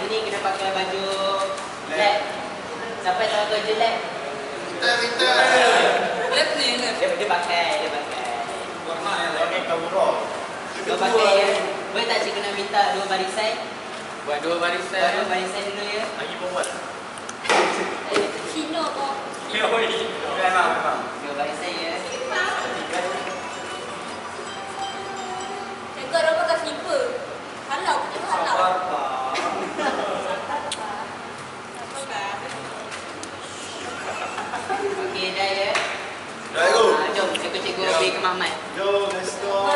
ni kena pakai baju lab. Siapa yang tahu baju lab? Kita. Lab ni lab. Dia pakai. Warna yang lain kau Dia pakai ya. Boleh tak cikgu nak minta 2 barisan? Buat 2 barisan. Buat 2 barisan dulu ya. lagi pun buat. Cino kok. Memang. 2 barisan ya. Cikgu ada pakai slipper. Halau, cikgu halau. Sabar. Okey dah ya. Dah go. Jom cikgu beri ke Mahmat. Jom, let's go.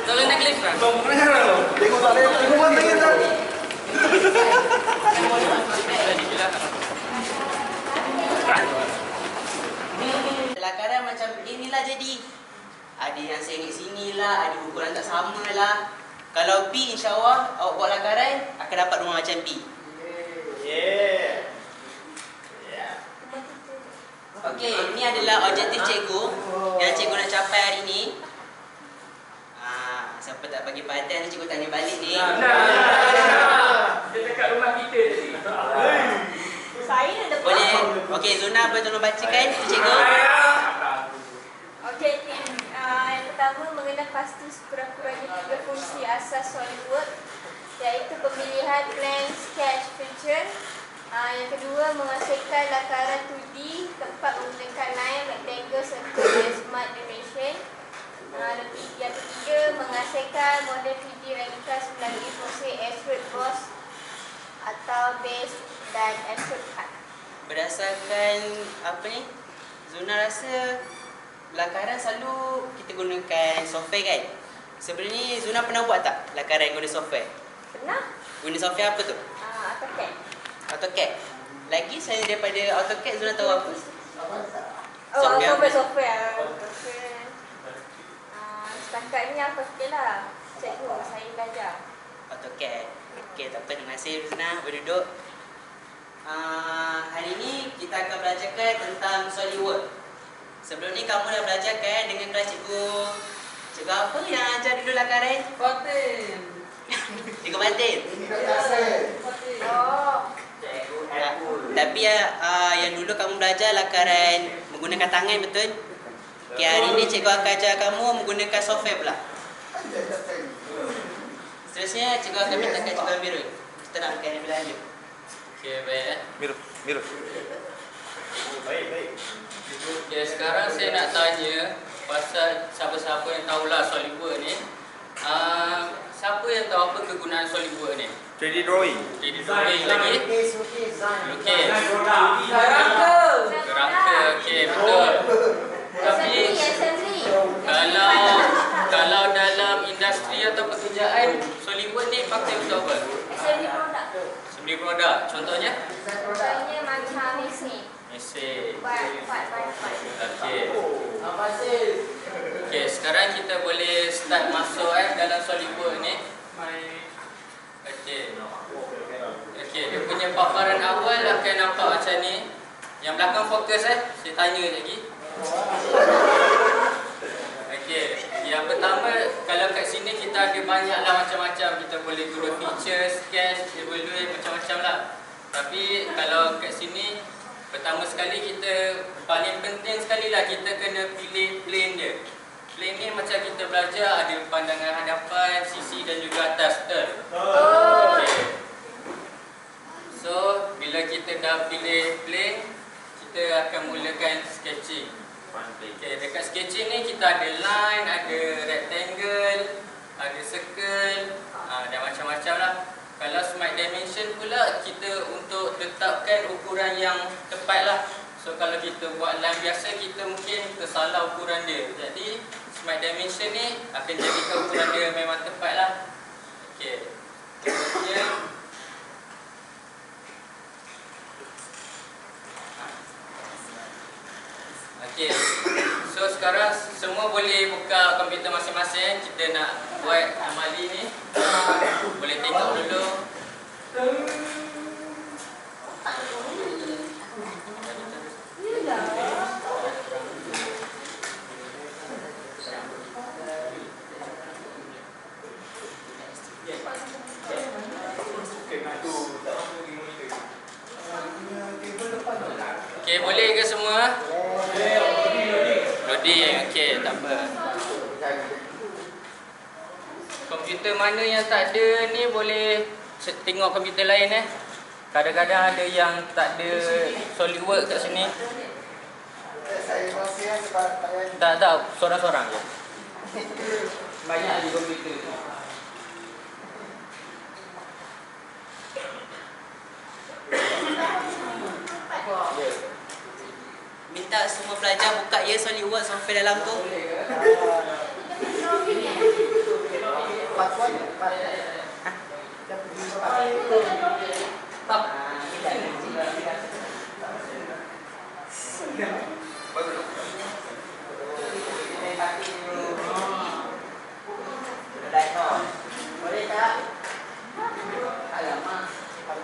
Tolong nak lift kan? Bang, mana lo? Tengok tak ada. Tengok mana tengok tak. Lakaran macam inilah jadi. Ada yang sengit sini lah, ada ukuran tak sama lah. Kalau P insyaAllah awak buat lakaran akan dapat rumah macam P. Yeah. Okey, ini adalah objektif cikgu yang cikgu nak capai hari ni. Siapa tak bagi perhatian cikgu tanya balik ni. Dia dekat rumah kita tadi. Saya dah Boleh? Okey, Zuna boleh tolong bacakan tu cikgu. Okey, yang pertama mengenal pasti sekurang-kurangnya 3 fungsi asas SolidWorks, iaitu pemilihan plan, sketch, feature. Yang kedua, menguasaikan lakaran 2D. Keempat, menggunakan line, rectangle, circle dan smart dimension. Yang ketiga, menguasaikan model 3D ringkas melalui fungsi extrude boss atau base dan extrude cut. Berdasarkan apa ni? Zuna rasa lakaran selalu kita gunakan software kan? Sebelum ni Zuna pernah buat tak lakaran guna software? Pernah? Guna software apa tu? AutoCAD. AutoCAD. Lagi selain daripada AutoCAD Zuna tahu apa? Software. Setakat ni apa sikit lah. Cikgu, saya belajar. AutoCAD. Okey, tak apa. Terima kasih Zuna. Berduduk. Hari ni kita akan belajarkan tentang SolidWorks. Sebelum ni kamu dah belajarkan dengan kelas cikgu. Cikgu apa yang ajar dulu lakaran? Fatin. Cikgu Fatin. Oh. Tapi yang dulu kamu belajar lakaran menggunakan tangan, betul? Okey, hari ni cikgu akan ajar kamu menggunakan software pula. Seterusnya cikgu akan mintakan cikgu Amirul. Kita nak makan yang lanjut. Okey, baik. Miru. Baik. Okey, sekarang saya nak tanya pasal siapa-siapa yang tahulah SolidWorks ni. Siapa yang tahu apa kegunaan SolidWorks ni? 3D drawing. 3D drawing lagi? Okey. Kerangka, okey, betul. Tapi kalau dalam industri atau pekerjaan, SolidWorks ni pakai untuk apa? Assembly produk. Assembly produk. Contohnya? Contohnya macam mesin. Mesin. Part. Okey. Okey, sekarang kita boleh start masuk dalam SolidWorks ni. Okey. Okey, dia punya paparan awal akan nampak macam ni. Yang belakang fokus saya tanya lagi. Okey, yang pertama kalau kat sini kita ada banyaklah macam-macam. Kita boleh guna feature, sketch, evaluate macam-macam lah. Tapi kalau kat sini pertama sekali kita paling penting sekali lah kita kena pilih plane dia. Plane ni macam kita belajar ada pandangan hadapan, sisi dan juga atas, betul? Okay. So, bila kita dah pilih plane, kita akan mulakan sketching. Okay, dekat sketching ni kita ada line, ada rectangle, ada circle, dan macam-macam lah. Kalau smart dimension pula, kita untuk tetapkan ukuran yang tepat lah. So kalau kita buat line biasa, kita mungkin tersalah ukuran dia. Jadi smart dimension ni akan jadikan ukuran dia memang tepat lah. Okay. Kemudian okay. So sekarang semua boleh buka komputer masing-masing. Kita nak buat amali ni. Boleh tengok dulu. Okey, boleh ke semua? Loading, okey, tak apa. Komputer mana yang tak ada ni boleh tengok komputer lain Kadang-kadang ada yang tak ada SolidWorks kat sini. Tak, sorang-sorang je. Banyak di komputer tu. Minta semua pelajar buka ya SolidWorks software dalam tu. Boleh tak? Alamak.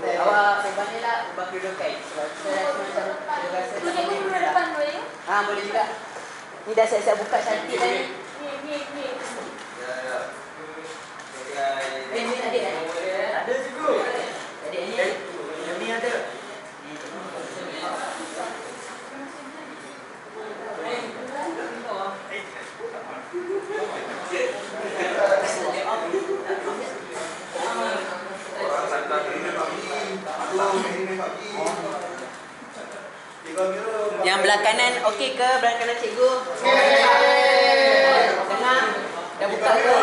Awak sebenarnya lah ubah kedudukan. Sebab saya macam rasa tak Tunjuk boleh. dulu depan boleh? Boleh juga. Ni dah saya buka cantik tadi. Ni. Ni adik. Ada juga. Adik ni. Yang ni ada. Yang belah kanan okey ke? Belah kanan cikgu? Tengah? Dah buka ke?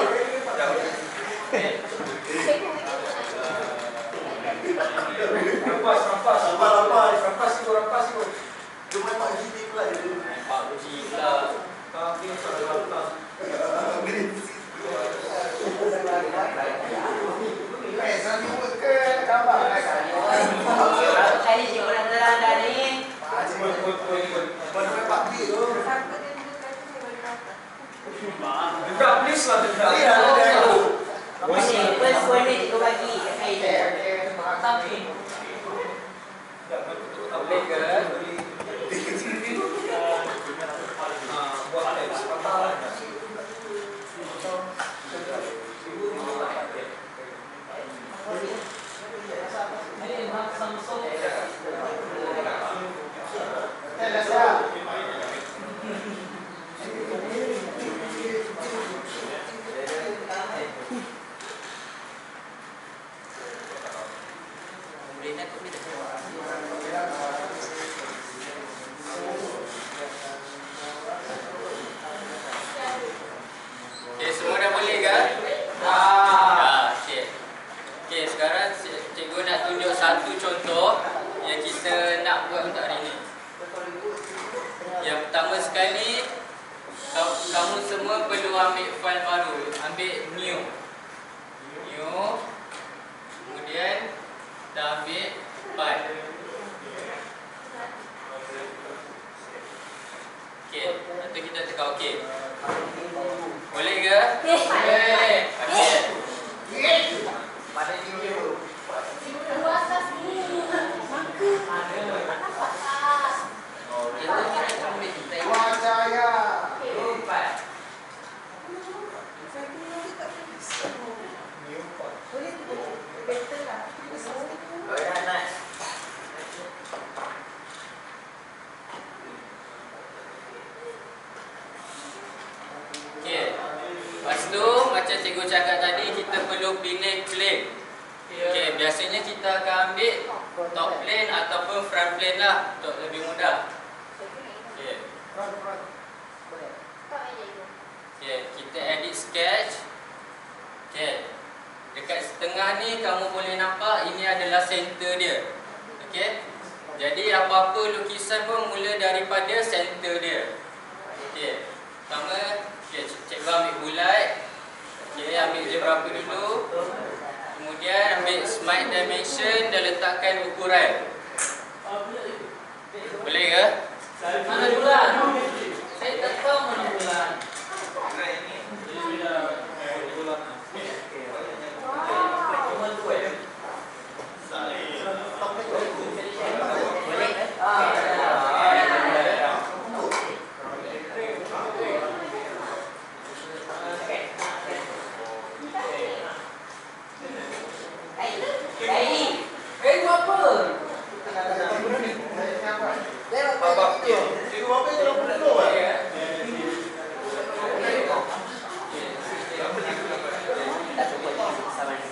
Rampas ikut. Cuma tak gini pula itu. PUBG pula. Kali cikgu dah terang dah ni. Dekat please lah dekat. First one ni cikgu bagi kat saya. Boleh ke? Buat teks patah lah. Okey, semua dah boleh ke? Dah. Okey. Okey, sekarang cikgu nak tunjuk satu contoh yang kita nak buat untuk hari ini. Yang pertama sekali, kamu semua perlu ambil file baru. Ambil new. Kemudian dah ambil file. Okey, nanti kita tekan okey. Boleh ke? Boleh. Okey. Pada video. Wajaya. Okey. Lepas tu macam cikgu cakap tadi, kita perlu pilih plane. Okey, biasanya kita akan ambil top plane ataupun front plane lah untuk lebih mudah. Okey. Okey, kita edit sketch. Okey. Dekat setengah ni kamu boleh nampak ini adalah center dia. Okey. Jadi apa-apa lukisan pun mula daripada center dia. Okey. Pertama, cikgu ambil bulat. Okey, ambil je berapa dulu. Kemudian ambil smart dimension dan letakkan ukuran. Boleh ke? Mana bulan? Saya tak tahu mana bulan. Sama ni.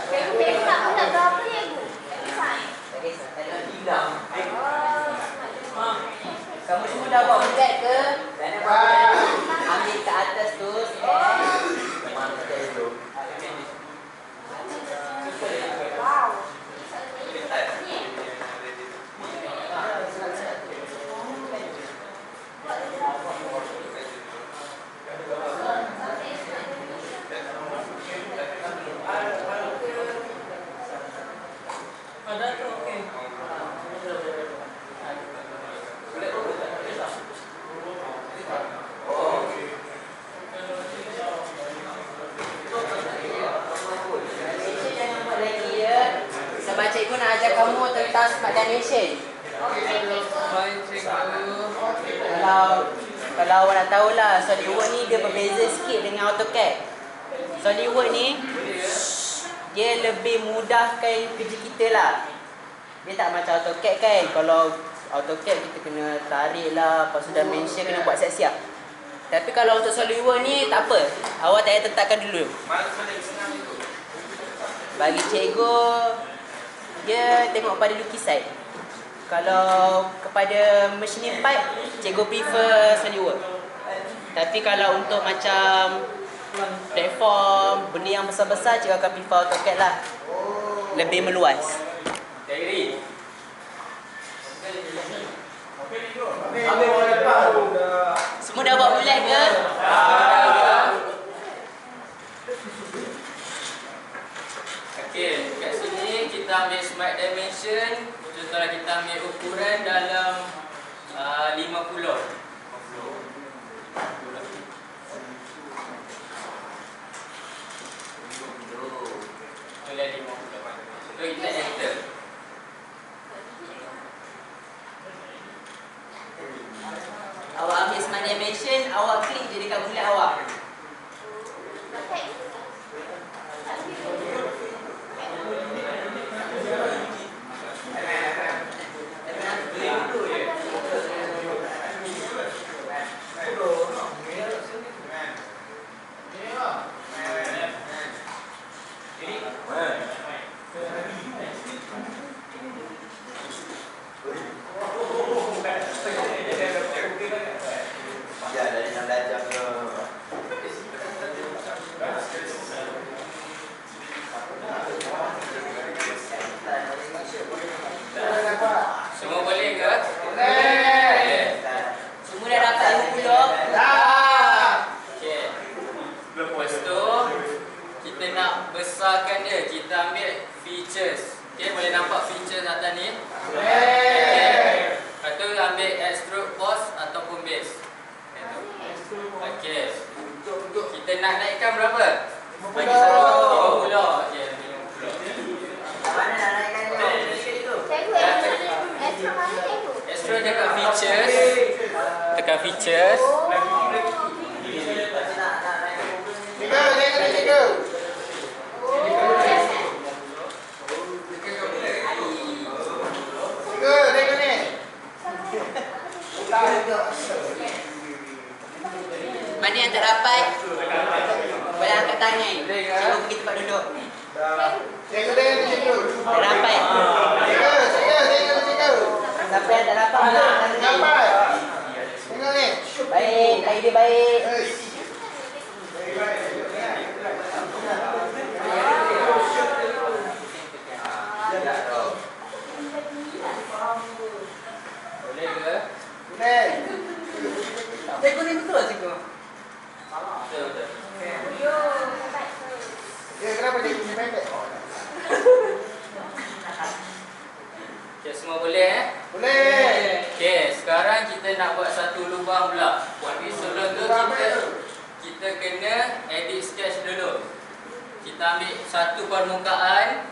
Cikgu tak pula berapa cikgu? Design. Tak kisah, tak ada hilang. Oh, Kamu semua dah buat bulat ke? Dan ambil ke atas tu, scan. wow. Sebab cikgu nak ajar kamu tentang smart dimension. Baik cikgu. Kalau awak nak tahulah, SolidWorks ni dia berbeza sikit dengan AutoCAD. SolidWorks ni dia lebih mudahkan kerja kita lah. Dia tak macam AutoCAD kan. Kalau AutoCAD kita kena tarik lah, lepas tu dimension kena buat siap-siap. Tapi kalau untuk SolidWorks ni tak apa. Awak tak payah letakkan dulu. Bagi cikgu, dia tengok pada lukisan. Kalau kepada machining pipe, cikgu prefer SolidWorks. Tapi kalau untuk macam platform, benda yang besar-besar, cikgu akan prefer AutoCAD lah. Lebih meluas. Teori. Ambil orang lepas. Semua dah buat bulat ke? Okey, kat sini kita ambil smart dimension. Contohnya kita ambil ukuran dalam 50. Boleh 50. So kita enter. Awak ambil smart dimension, awak klik je dekat bulat awak. Ya, dari yang belajar ke. Semua boleh ke? Boleh. Semua dah dapat 50? Dah. Okey. Lepas tu kita nak besarkan dia, kita ambil features. Okey, boleh nampak features atas ni? Boleh. Lepas tu ambil extrude boss ataupun base. Okey. Kita nak naikkan berapa? Bagi 50. Okey, 50. Mana nak naikkan dia? Cikgu, extra mana cikgu? Extrude dekat features. Tekan features. Tiga, tiga. Tiga, tengok ni. Mana yang tak dapat? Boleh angkat tangan. Cikgu pergi tempat duduk. Cikgu tengok ni, cikgu. Tak dapat. Cikgu. Siapa yang tak dapat? Angkat tangan. Dapat. Tengok ni. Baik, idea baik. Boleh ke? Boleh. Cikgu ni betul cikgu? Betul, betul. Yo, hebat. Ya, kenapa cikgu ni pendek? Okey, semua boleh Boleh. Okey, sekarang kita nak buat satu lubang pula. Tapi sebelum tu kita kena edit sketch dulu. Kita ambil satu permukaan.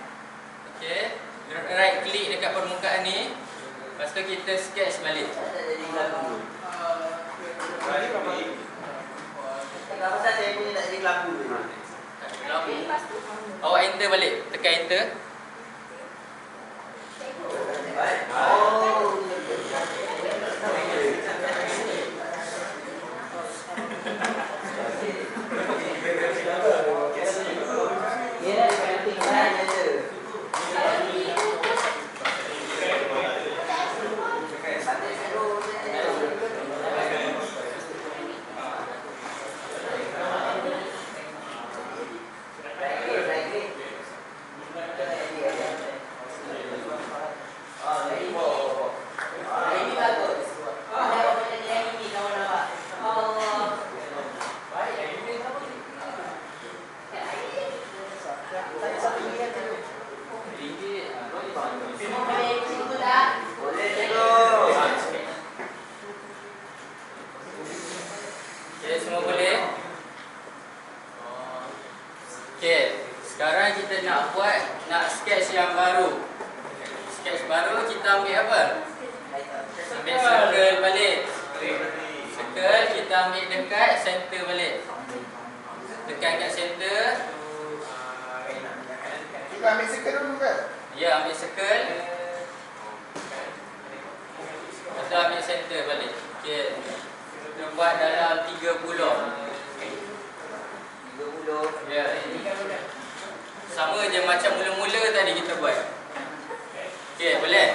Okey, right click dekat permukaan ni. Lepas tu kita sketch balik. Kenapa saya cikgu ni tak jadi kelabu? Lalu awak enter balik, tekan enter. Oh. Tanya satu miliar dulu. Ringgit. Boleh cikgu tak? Boleh cikgu. Okay, semua boleh? Okay, sekarang kita nak sketch yang baru. Sketch baru kita ambil apa? Ambil circle balik. Circle kita ambil dekat center balik. Tekan kat center. Kita ambil circle dulu kan? Ya, ambil circle. Kita ambil center balik. Okay. Kita buat dalam 30. 30. Ya. Sama je macam mula-mula tadi kita buat. Okey, boleh?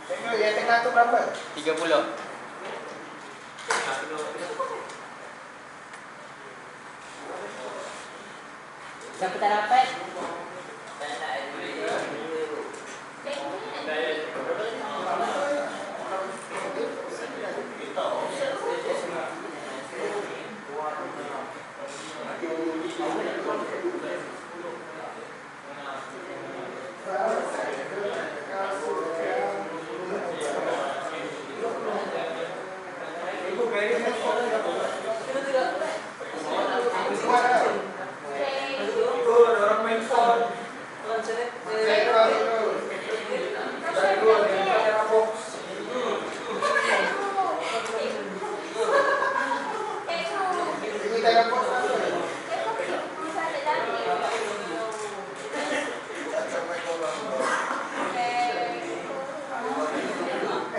Cikgu, yang tengah tu berapa? 30. Siapa tak dapat?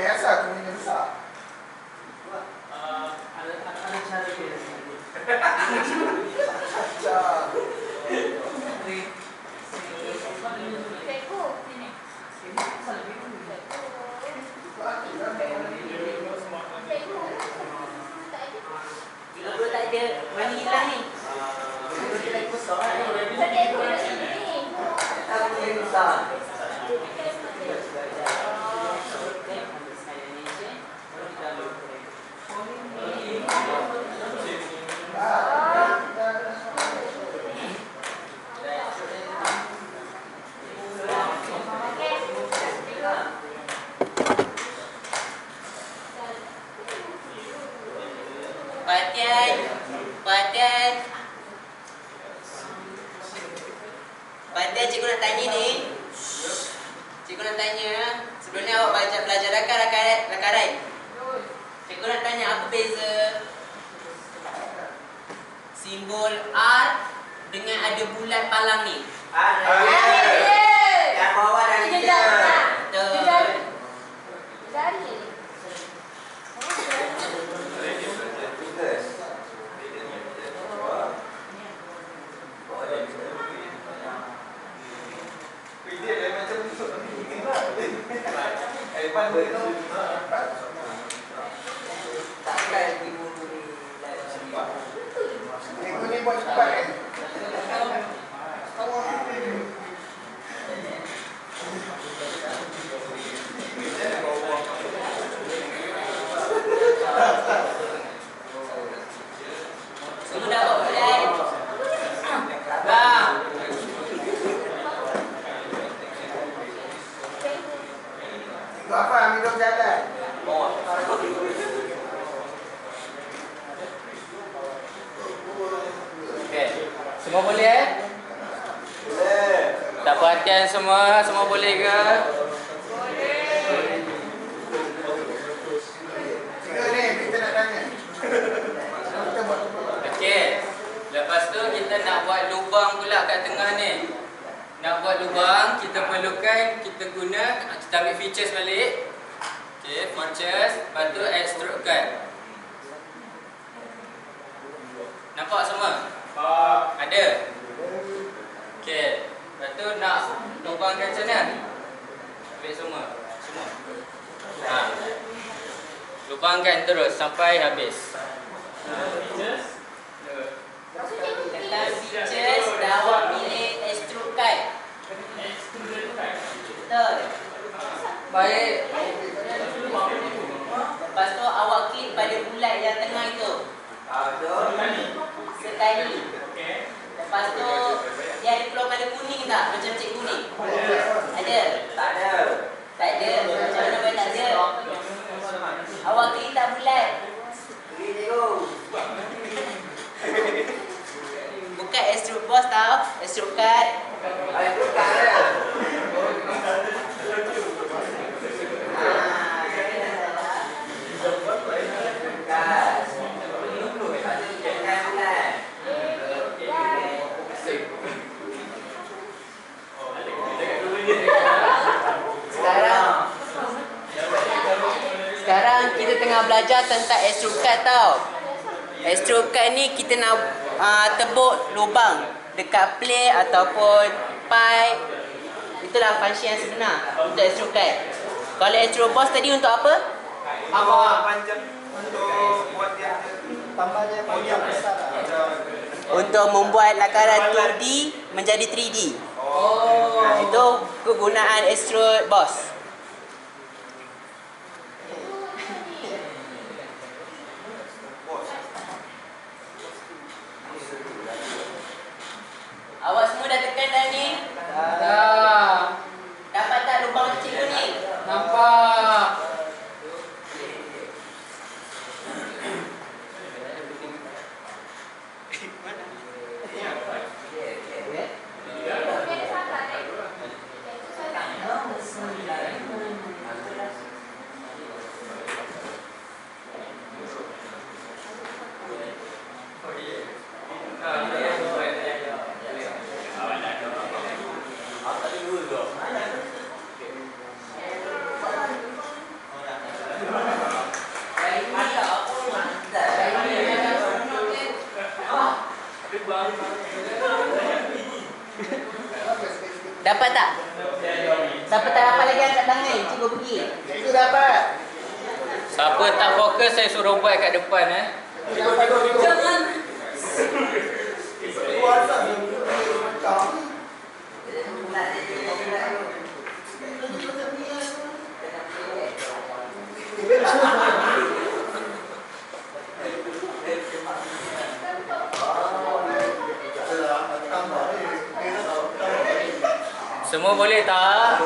Asal aku ni besar. Ada cara dia. Acah. Cikgu tak ada. Mana hilang ni? Cikgu dia lagi besar kan? Aku lagi besar. Perhatian, cikgu nak tanya ni. Cikgu nak tanya, sebelum ni awak belajar rakarai. Cikgu nak tanya apa beza simbol R dengan ada bulat palang ni? Yang bawah dan hijau. Betul. Takkan ibu ni Cikgu ni buat cepat kan? semua dah buat bulat. Bang. Cikgu apa minum jalan? Okey. Semua boleh? Boleh. Tak perhatian semua boleh ke? Cikgu ni kita nak tanya. Kita buat Okey. Lepas tu kita nak buat lubang pula kat tengah ni. Nak buat lubang, kita perlukan, kita ambil features balik. Okey, features, lepas tu extrude cut. Nampak semua? Ada? Okey. Lepas tu nak lubangkan macam mana? Ambil semua. Lubangkan terus sampai habis. Tentang features, dah awak pilih extrude cut. Betul. Baik. Lepas tu awak klik pada bulat yang tengah itu. Sekali. Lepas tu Stroke boss tau. Stroke card. Sekarang kita tengah belajar tentang stroke card tau. Stroke card ni kita nak tebuk lubang dekat plate ataupun pipe. Itulah function yang sebenar untuk stroke card. Kalau stroke boss tadi untuk apa? Panjang untuk buat yang tambahnya panjang besar. Untuk membuat lakaran 2D menjadi 3D. Itu kegunaan stroke boss. Awak semua dah tekan dah ni? Dah. Dapat tak lubang kecil tu ni? Nampak. Dapat tak? Siapa tak dapat lagi angkat tangan, cikgu pergi. Itu dapat. Siapa tak fokus saya suruh buat kat depan Jangan. Semua boleh tak?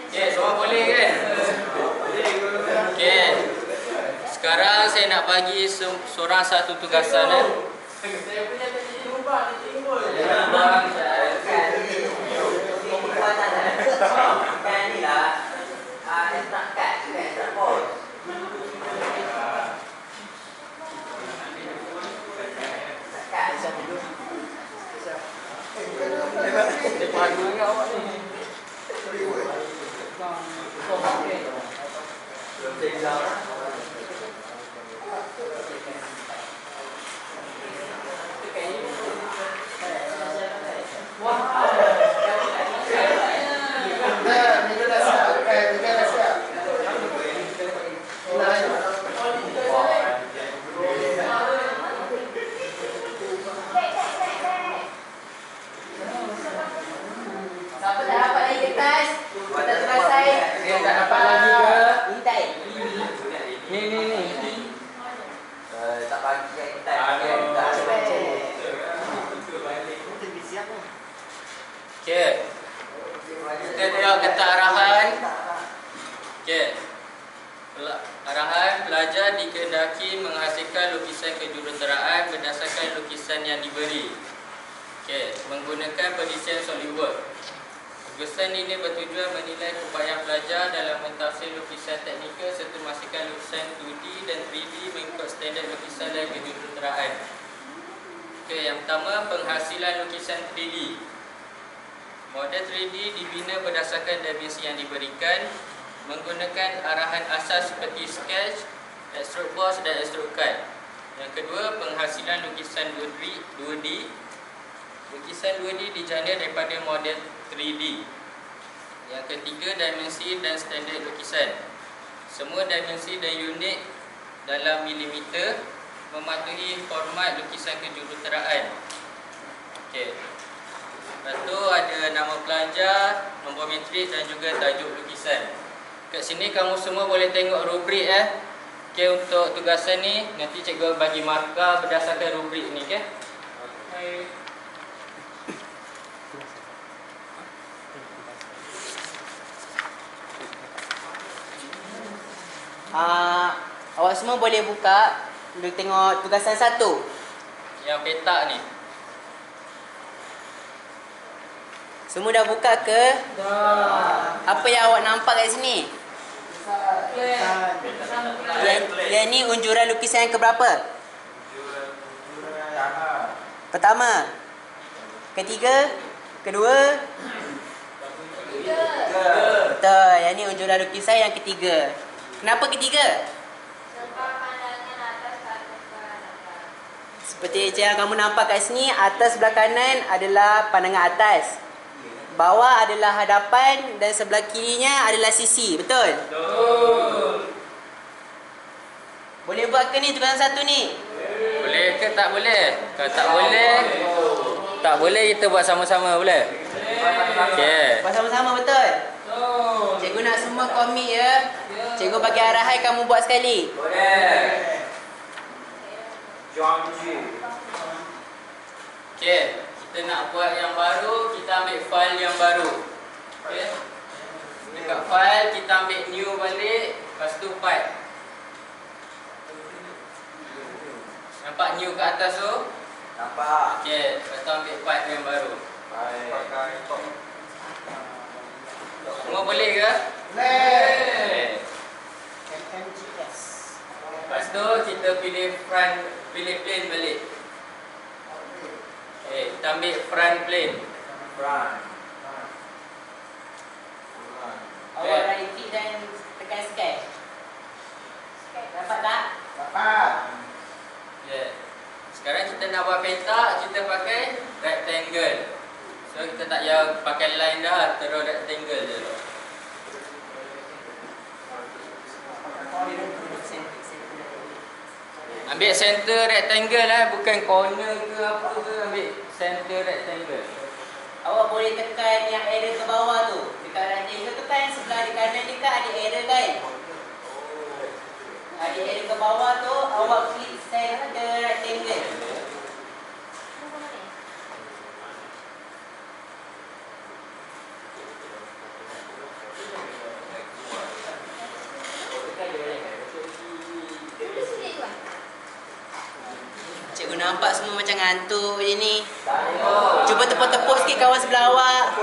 Okay, semua boleh kan? Okay. Sekarang saya nak bagi seorang satu tugasan. Siapa tak dapat lagi kertas? Kita selesai. Dia tak dapat lagi ke? Intai. Ni. Tak bagi kita. Okay. Kita tengok kata arahan. Okay. Arahan pelajar dikehendaki menghasilkan lukisan kejuruteraan berdasarkan lukisan yang diberi. Okay. Menggunakan pendisian SolidWorks. Tugasan ini bertujuan menilai upaya pelajar dalam mentafsir lukisan teknikal serta memastikan lukisan 2D dan 3D mengikut standard lukisan dan kejuruteraan. Okay, yang pertama, penghasilan lukisan 3D. Model 3D dibina berdasarkan dimensi yang diberikan menggunakan arahan asas seperti sketch, stroke boss dan stroke card. Yang kedua, penghasilan lukisan 2D. Lukisan 2D dijana daripada model 3D. Yang ketiga, dimensi dan standard lukisan. Semua dimensi dan unit dalam milimeter mematuhi format lukisan kejuruteraan. Okey. Lepas tu ada nama pelajar, nombor matrik dan juga tajuk lukisan. Kat sini kamu semua boleh tengok rubrik Okey, untuk tugasan ni nanti cikgu bagi markah berdasarkan rubrik ni, okey. Awak semua boleh buka. Dulu tengok tugasan 1. Yang petak ni. Semua dah buka ke? Apa yang awak nampak kat sini? Yang ni unjuran lukisan yang keberapa? Pertama. Ketiga. Kedua. Betul. Yang ni unjuran lukisan yang ketiga. Kenapa ketiga? Seperti yang kamu nampak kat sini, atas sebelah kanan adalah pandangan atas. Bawah adalah hadapan dan sebelah kirinya adalah sisi. Betul? Betul. Boleh buat ke ni tugasan 1 ni? Boleh ke tak boleh? Kalau tak boleh, tak boleh kita buat sama-sama, boleh? Okey. Buat sama-sama, betul? Cikgu nak semua komit ya. Cikgu bagi arahan kamu buat sekali. Okey. Kita nak buat yang baru, kita ambil file yang baru. Okey. Dekat file kita ambil new balik, lepas tu pipe. Nampak new kat atas tu? Nampak. Okey, lepas tu ambil pipe yang baru. Baik. Semua boleh ke? Boleh. MMGS. Lepas tu kita pilih plane balik. Okey, kita ambil front plane. Awak right click dan tekan scan. Dapat tak? Dapat. Yeah. Sekarang kita nak buat petak, kita pakai rectangle. So kita tak payah pakai line dah, terus rectangle je. Ambil center rectangle lah, bukan corner ke apa ke, ambil center rectangle. Awak boleh tekan yang arrow ke bawah tu. Dekat rectangle tu kan sebelah di kanan ni kan ada arrow kan? Ada arrow ke bawah tu, awak klik center rectangle. Cikgu nampak semua macam ngantuk je ni. Cuba tepuk-tepuk sikit kawan sebelah awak.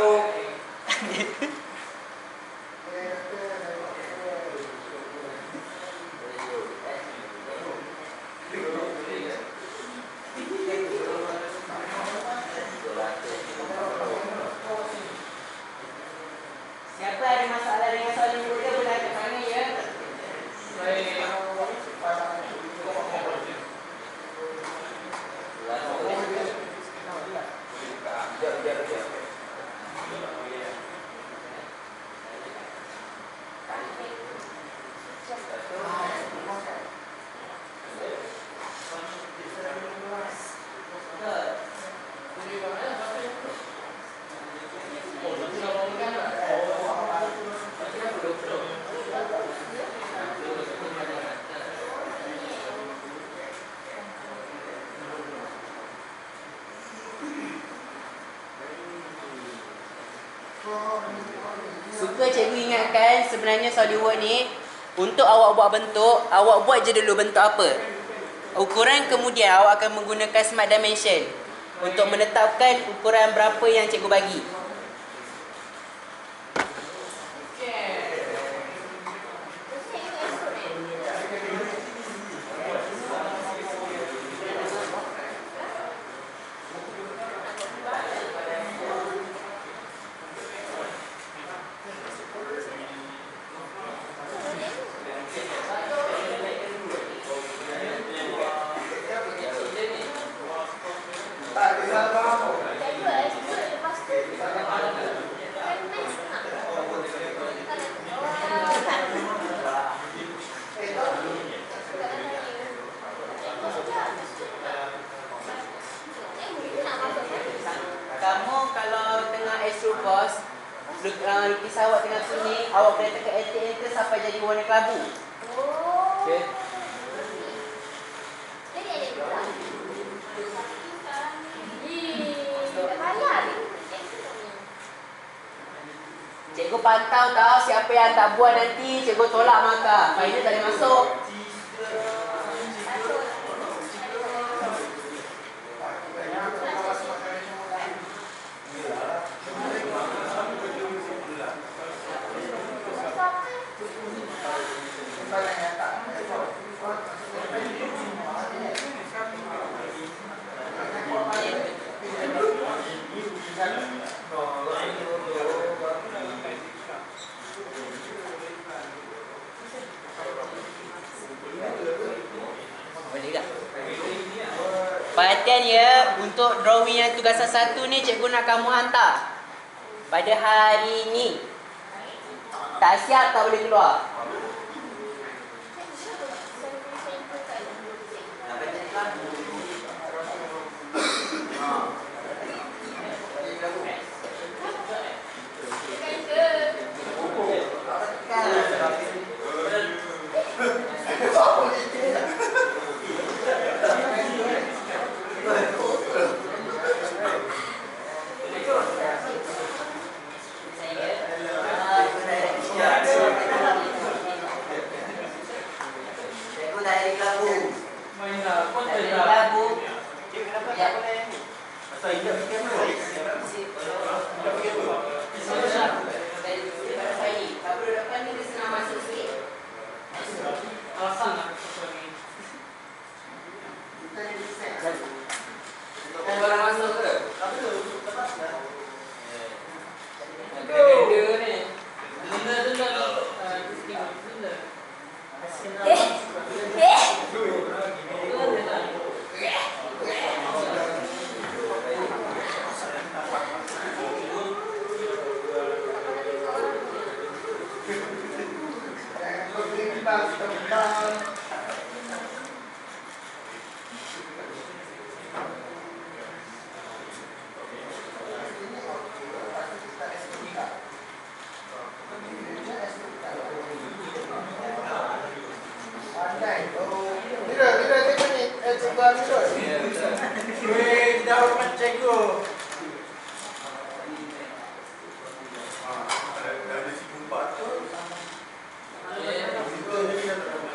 Siapa ada masalah dengan soal ni boleh angkat tangan ya. Suka cikgu ingatkan sebenarnya SolidWorks ni untuk awak buat bentuk, awak buat je dulu bentuk apa. Ukuran kemudian awak akan menggunakan Smart Dimension untuk menetapkan ukuran berapa yang cikgu bagi. Kamu kalau tengah extrude boss, lukis awak tengah sunyi, awak boleh tekan enter sampai jadi warna kelabu. Okay. Cikgu pantau tahu siapa yang tak buat nanti, cikgu tolak markah. Final tak boleh masuk. Boleh tak? Perhatian ya, untuk drawing yang tugasan 1 ni cikgu nak kamu hantar pada hari ni. Tak siap tak boleh keluar.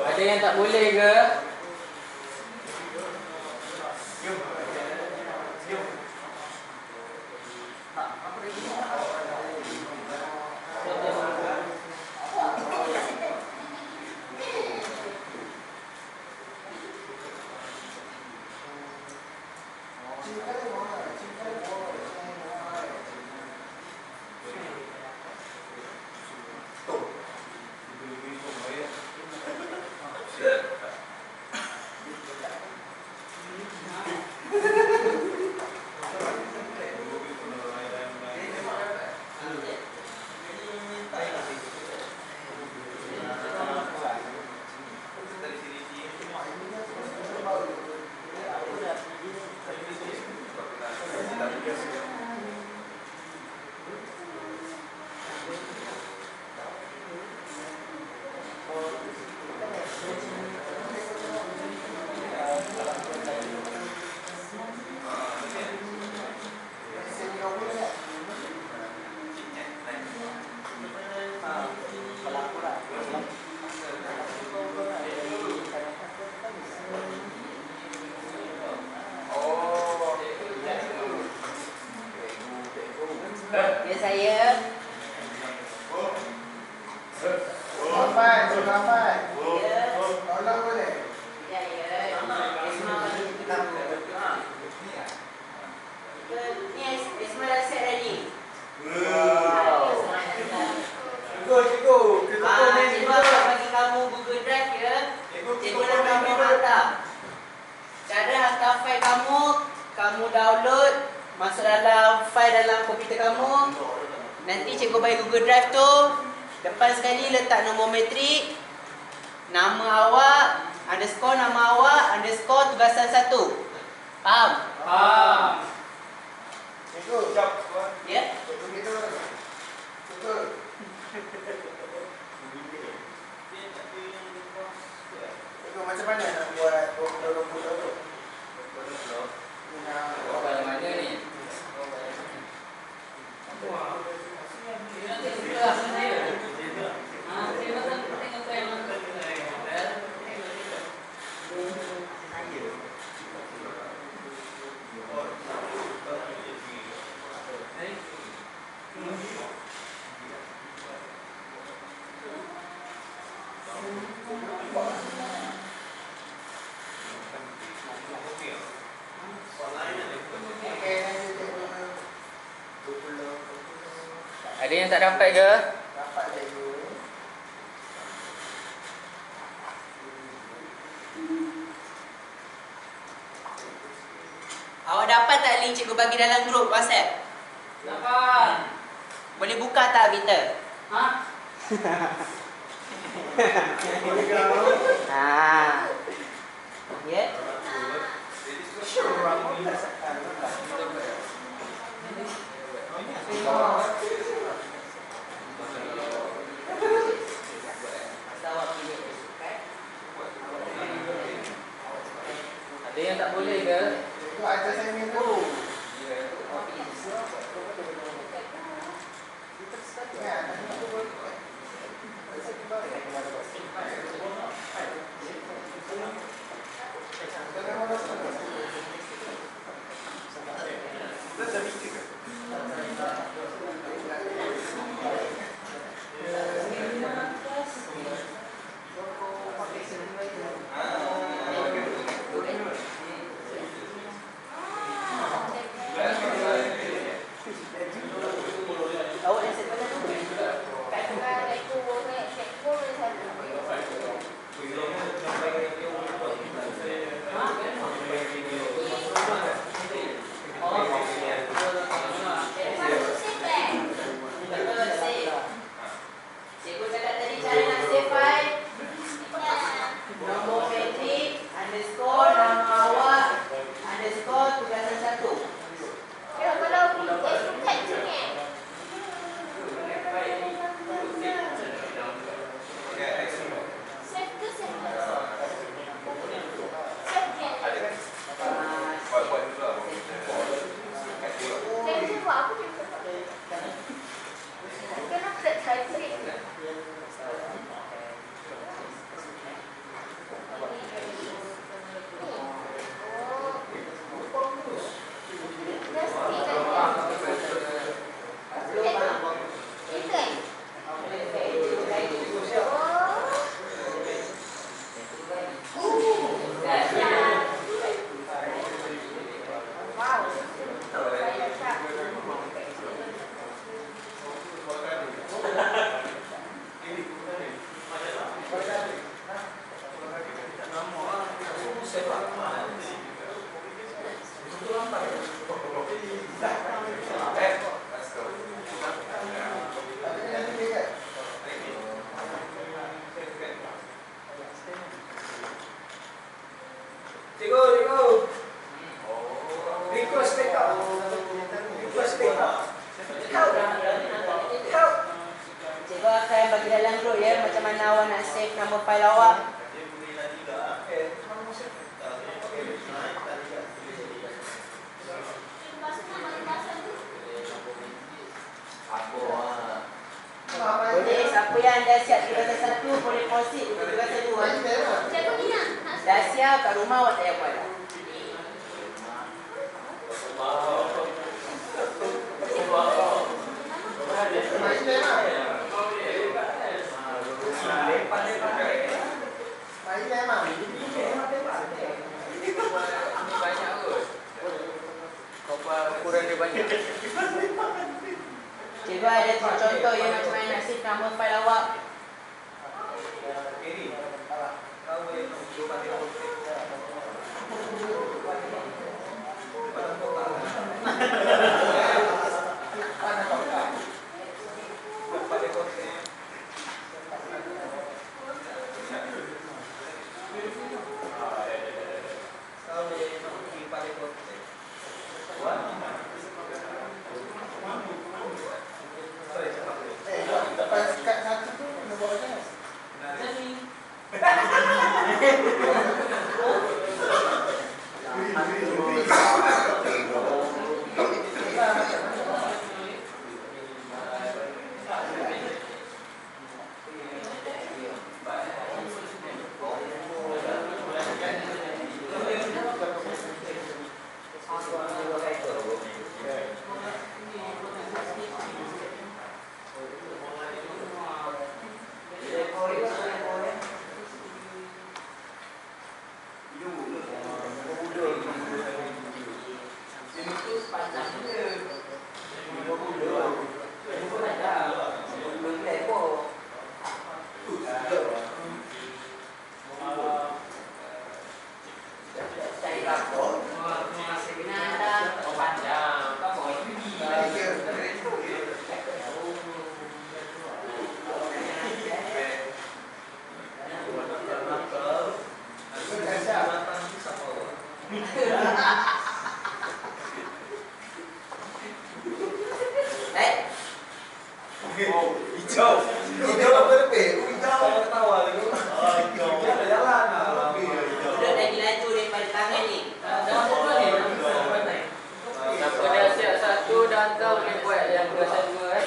Ada yang tak boleh ke? Ya saya. Sampai. Ya. Tolong boleh. Ya ya. Esma bagi kita kamu. Ni Esma dah set ready. Cikgu. Cikgu akan bagi kamu Google Drive ya. Cikgu nak kamu hantar. Cara hantar file kamu, kamu download, masuk dalam file dalam komputer kamu. Nanti cikgu bagi Google Drive tu. Depan sekali letak nombor matrik, nama awak, underscore nama awak, underscore tugasan 1. Faham? Faham. Cikgu. Ya? Cikgu gitu. Cikgu. Cikgu macam mana nak buat produk-produk tu? Yang mana ni? Ada yang tak dapat ke? Dapat lagi. Awak dapat tak link cikgu bagi dalam grup WhatsApp? Dapat. Boleh buka tak Peter? Ha? Ha. Ya. Ada yang tak boleh ke? Itu ajar saya minta. Awak dah set mana tu? Cikgu cakap tadi cara nak save file. Nombor metrik, underscore, nama awak, underscore, tugasan 1. Cikgu akan bagi dalam grup ya macam mana awak nak save nama file awak. Boleh, siapa yang dah siap tugasan 1 boleh proceed untuk tugasan 2. Dah siap kat rumah awak tak payah buat dah. Banyak kot. Kau ukuran dia banyak. Cikgu ada contoh ya macam mana nak save nama file awak. Hijau. Hijau apa lebih? Hijau ketawa lagi. Hijau. Jalan lah. Udah lagi laju daripada tangan ni. Siapa dah siap satu dah hantar boleh buat yang dua saya dua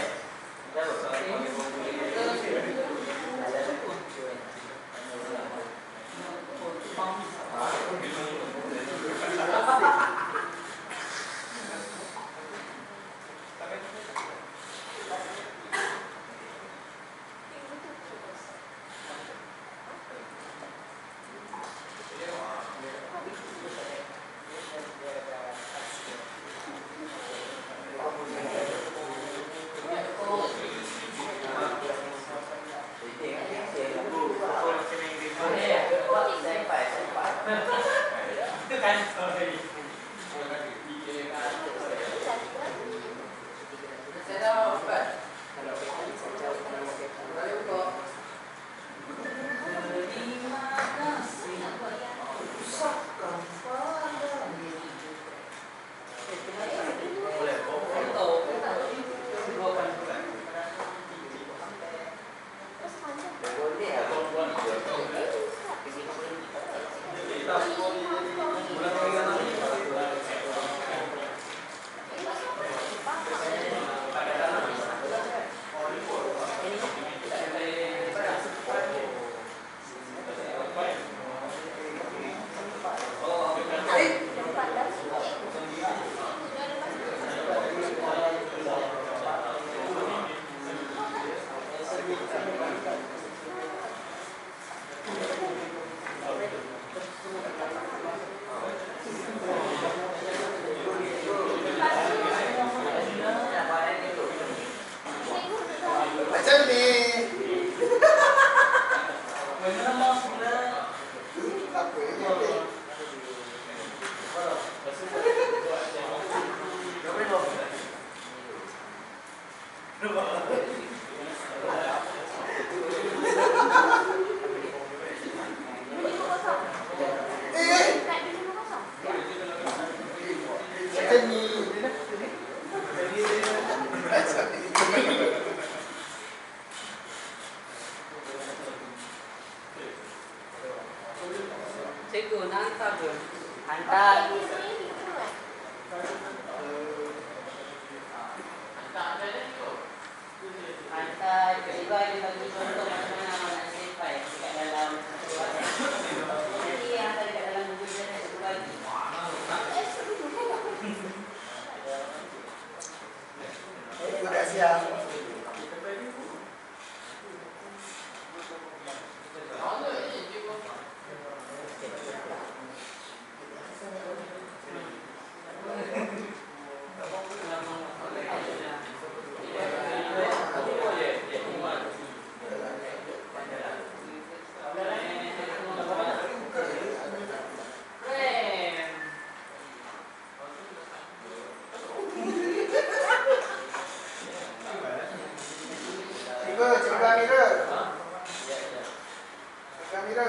Macam ni. Apa ini? Macam ni. Cikgu nak hantar ke? Hantar. Hantar. Tiba-tiba dia bagi contoh macam mana awak nak save file dekat dalam. Nanti yang hantar dekat dalam Google Drive saya bagi. Aku dah siap. Cik kamera. Kamera.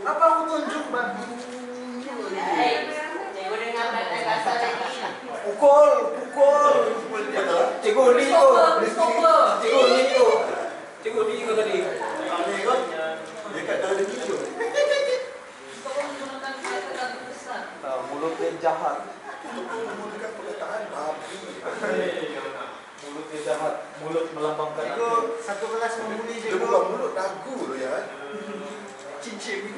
Apa aku tunjuk babi? Cikgu dengar belakang kasar lagi. Pukul. Cikgu ni tu. Cikgu ni tu tadi. Dia kata ada video. Mulut dia jahat. Mulut dekat perkataan babi. Mulut dia jahat. Mulut melambangkan. Cikgu, satu kelas membuli Dia cikgu. bukan mulut dagu tu ya. Cincin.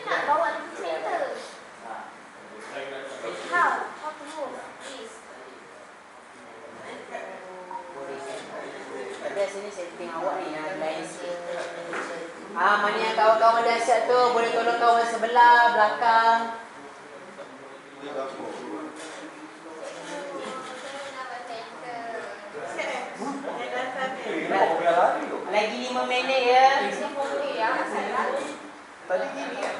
Nak bawa pergi center. How to move? Please. Pada sini setting awak ni yang lain sikit. Mana yang kawan-kawan dahsyat tu boleh tolong kawan sebelah, belakang. Lagi 5 minit ya. Tadi gini ya.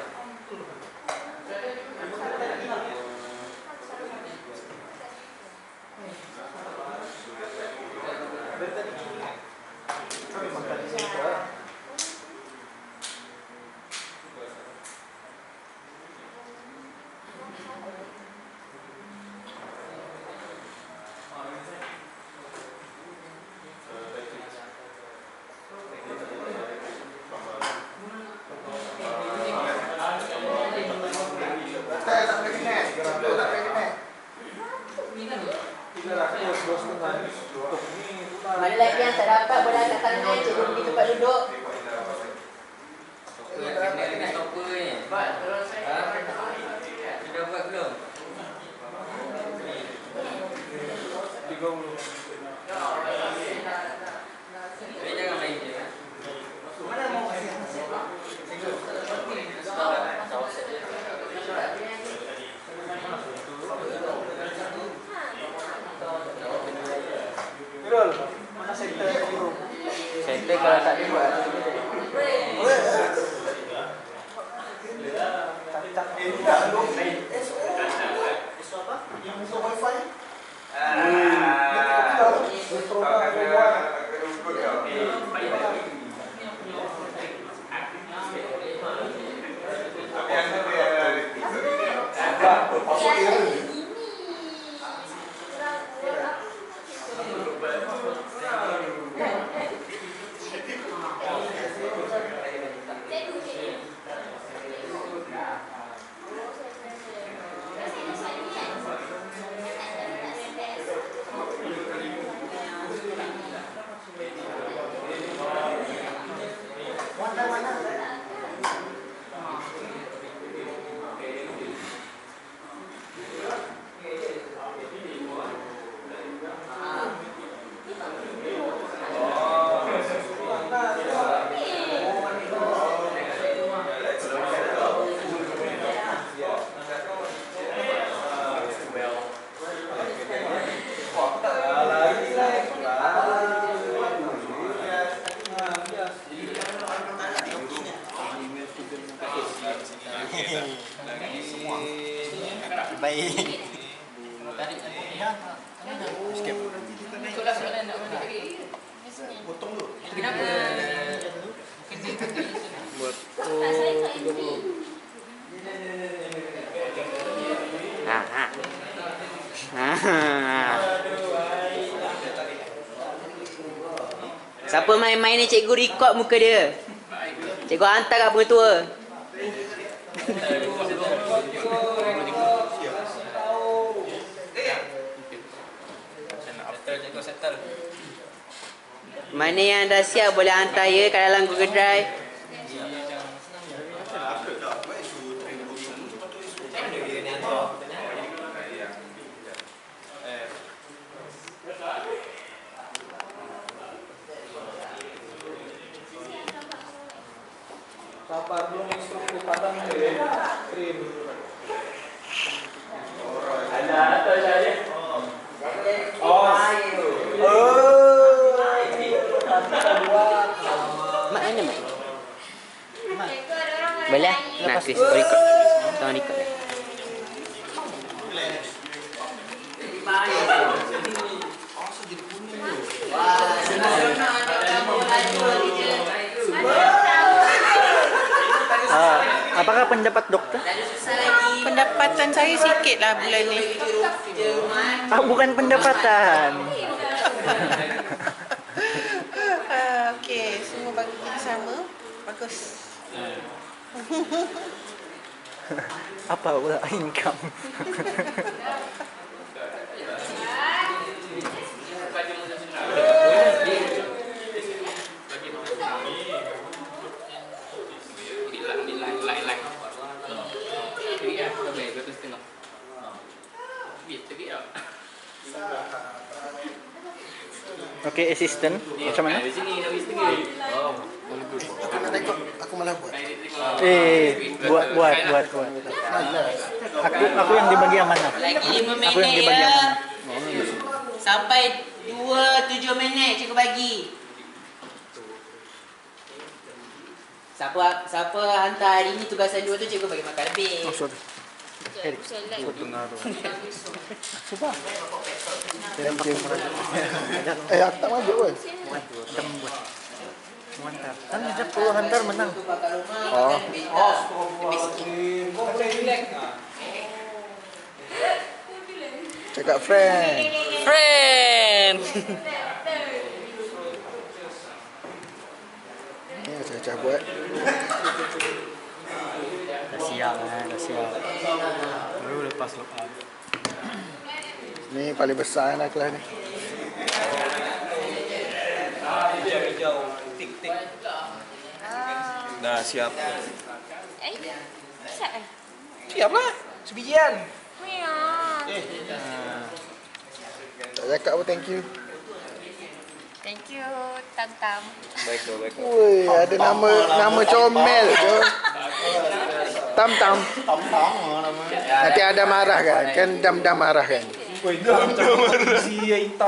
Mana lagi yang tak dapat boleh angkat tangan, cikgu pergi tempat duduk. Kena dengan stopper ni. Sudah buat belum? Tapi jangan main je. Mana center tadi tu? Center kalau tak ada buat. Tidak dong. SO apa? Yang SO wifi? Baik. Tarik. Escape. Siapa main-main ni cikgu record muka dia. Cikgu hantar kat pengetua. Mana yang dah siap boleh hantar ya kat dalam Google Drive. Sabar belum instruktur padang krim. Ada atau saya? Mak mana mak? Cikgu ada orang Boleh? lain. Nak Chris record. Tolong record. Apakah pendapat doktor? Pendapatan saya sikit lah bulan ni. Bukan pendapatan. Okey, semua bagi sama. Bagus. Apa pula income? Okey, assistant. Macam mana? Aku malah buat. Buat. Aku yang dibagi amanah. Lagi 5 Aku yang minit dibagi ya. amanah. Sampai 2-7 minit cikgu bagi. Siapa hantar hari ni tugasan 2 tu cikgu bagi makan lebih. Sorry. Sekejap, saya like. Cuba. Aku tak maju pun. Mantap. Kan dia perlu hantar menang. Oh. Cakap friend. Friend. Ni macam buat. Dah siap. Baru lepas lepas. Ni paling besar lah kelas ni. Dah siap. Siap kan? Siap lah. Sebijian. Tak cakap apa thank you. Thank you, Tam-Tam. Baik. Woi, ada nama comel tu. Tam-tam. Nanti ada marah kan? Kan dam-dam marah kan? Woi, dam marah. Si hitam.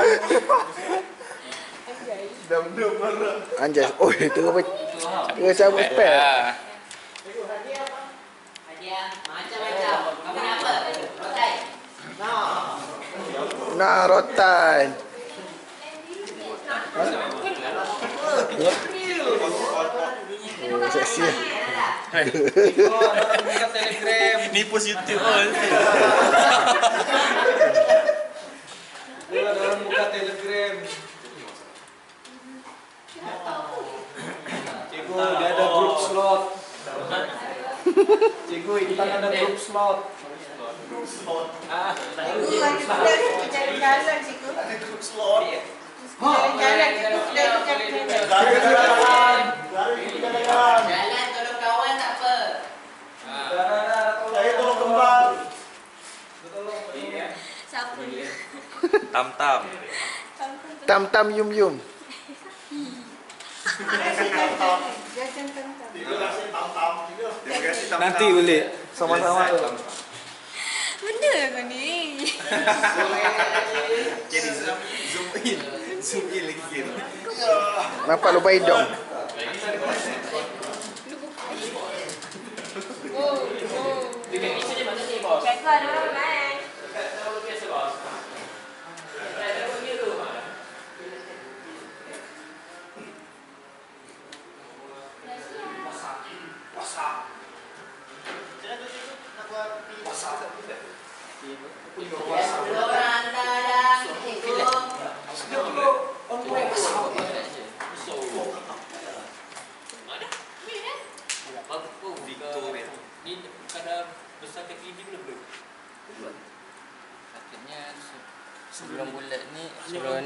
Dam marah. Anjas. Oh, itu apa? Dia cabut spell. Hadiah macam-macam. Kamu nak apa? Rotai. Nah, rotan. Oh, seksi. Buka Telegram. Ni post YouTube all. Dia orang buka Telegram. Cikgu, dia ada group slot. Cikgu, Intan ada group slot. Jalan-jalan situ. Ada group slot. Jalan-jalan situ. Jalan tolong kawan tak apa. Saya tolong kembang. Siapa ni? Tam-tam. Tam-tam yum-yum. Nanti boleh. Sama-sama. Benda kau ni. Jadi zoom in lagi kira. Nampak lupa hidung. Cikgu ada orang lain. Orang hantar dah. Cikgu.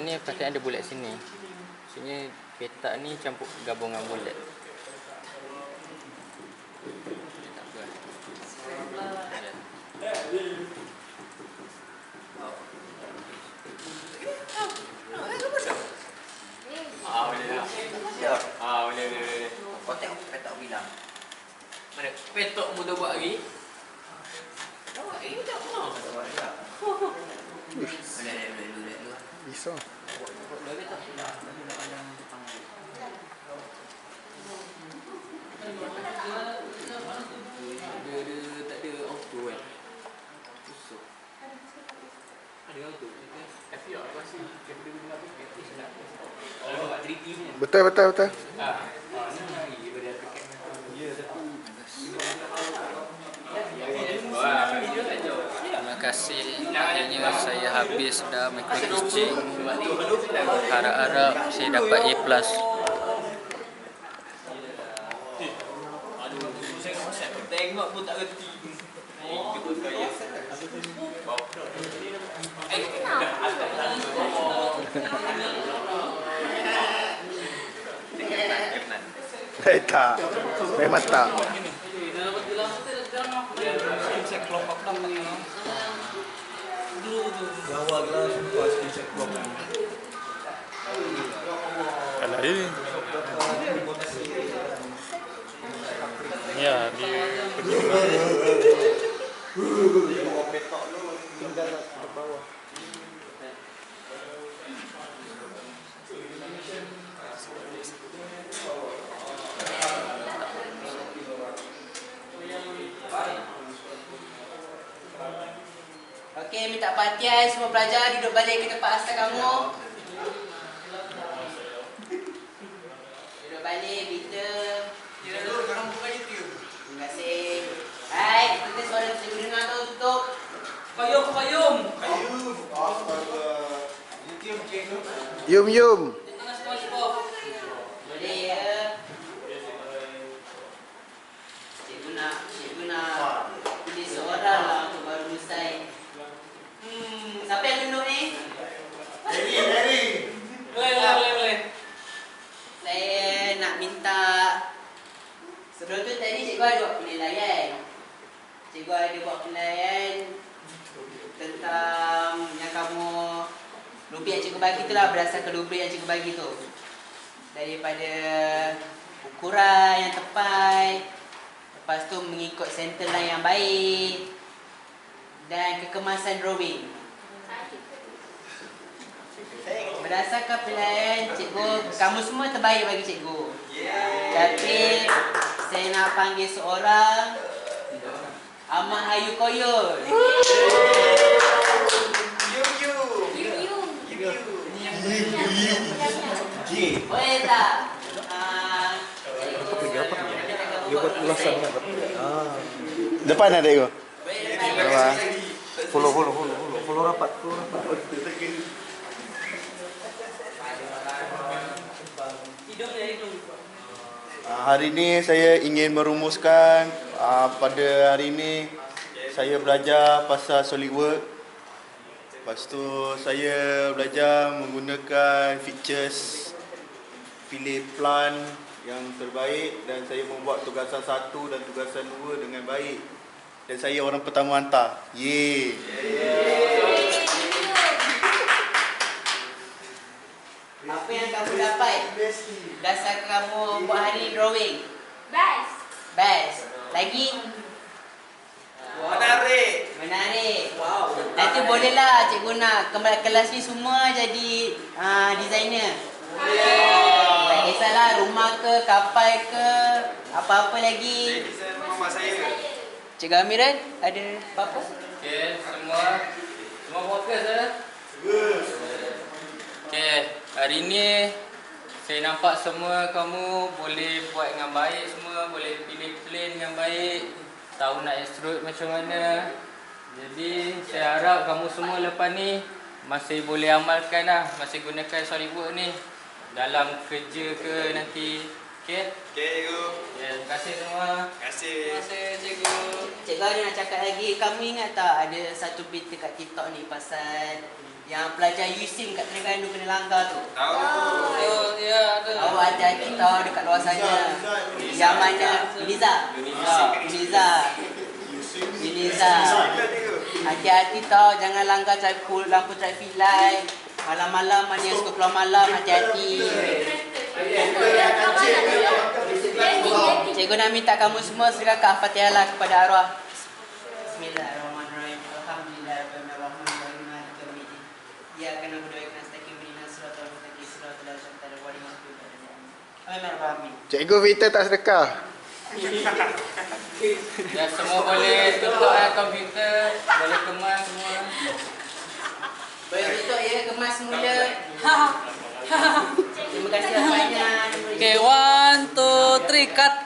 ni patutnya ada bulat sini. Maksudnya petak ni campur gabungan bulat. Tak apa. Boleh. Kau tengok petak bilang. Mana petok muda buat lagi? Tak buat juga. Boleh. Bisa. Tak ada auto kan? Susah. Ada auto. Tapi aku rasa kita guna apa? Kita senang. Kalau buat 3T ni. Betul. Ni lagi daripada paket. Ya, tapi terima kasih. Akhirnya saya habis dah micro-teaching. Harap-harap saya dapat A+. Tengok pun tak reti. Tak. Memang tak. Kalau ini. Ya, di Okey, minta perhatian semua pelajar, duduk balik ke tempat asal kamu. Duduk balik, Peter. Terima kasih. Hai, kita suara kita dengar tu tutup. Payung. Yum. Boleh ya. Cikgu nak pilih seorang lah untuk baru selesai. Siapa yang duduk ni? Mary. Boleh. Saya nak minta. Sebelum tu tadi cikgu ada buat penilaian. Cikgu ada buat penilaian tentang yang kamu rubrik yang cikgu bagi tu lah, berdasarkan rubrik yang cikgu bagi tu. Daripada ukuran yang tepat, lepas tu mengikut center line yang baik dan kekemasan drawing. Berdasarkan penilaian cikgu, kamu semua terbaik bagi cikgu. Tapi saya nak panggil seorang Ahmad Hayu Koyol. Boleh tak? Dia buat ulasan kan? Depan ada ego. Boleh. Follow rapat. Hari ini saya ingin merumuskan pada hari ini saya belajar pasal SolidWorks. Lepas tu saya belajar menggunakan features, pilih plan yang terbaik dan saya membuat tugasan 1 dan tugasan 2 dengan baik. Dan saya orang pertama hantar. Yeay. Apa yang kamu dapat dasar kamu buat hari ni drawing? Best. Lagi? Menarik. Wow. Nanti bolehlah cikgu nak kembali kelas ni semua jadi designer. Tak kisahlah rumah ke, kapal ke, apa-apa lagi. Cikgu Amiran, ada apa-apa? Okey, semua fokus dah. Okey, hari ni saya nampak semua kamu boleh buat dengan baik semua, boleh pilih plane dengan baik, tahu nak extrude macam mana. Jadi saya harap kamu semua lepas ni masih boleh amalkan lah, masih gunakan SolidWorks ni dalam kerja ke nanti. Okey? Cikgu. Ya, terima kasih semua. Terima kasih. Cikgu ada nak cakap lagi. Kamu ingat tak ada satu berita kat TikTok ni pasal Yang pelajar USIM kat Terengganu kena langgar tu. Oh, ya ada. Awak hati-hati tau dekat luar sana. Yang mana? Yuniza. Hati-hati tau, jangan langgar lampu traffic light. Malam-malam mana yang suka keluar malam, hati-hati. Cikgu nak minta kamu semua serahkan Fatihah lah kepada arwah. Bismillahirrahmanirrahim. Alhamdulillahirrahmanirrahim. Maliki yaumiddin. Iyyaka na'budu wa iyyaka nasta'in. Ihdinas siratal mustaqim. Siratal ladzina an'amta 'alaihim. Amin. Cikgu Vita tak sedekah. Dan semua boleh tutup komputer, boleh kemas semua. Boleh tutup ya, kemas semula. Terima kasih banyak. Okay, 1, 2, 3, cut.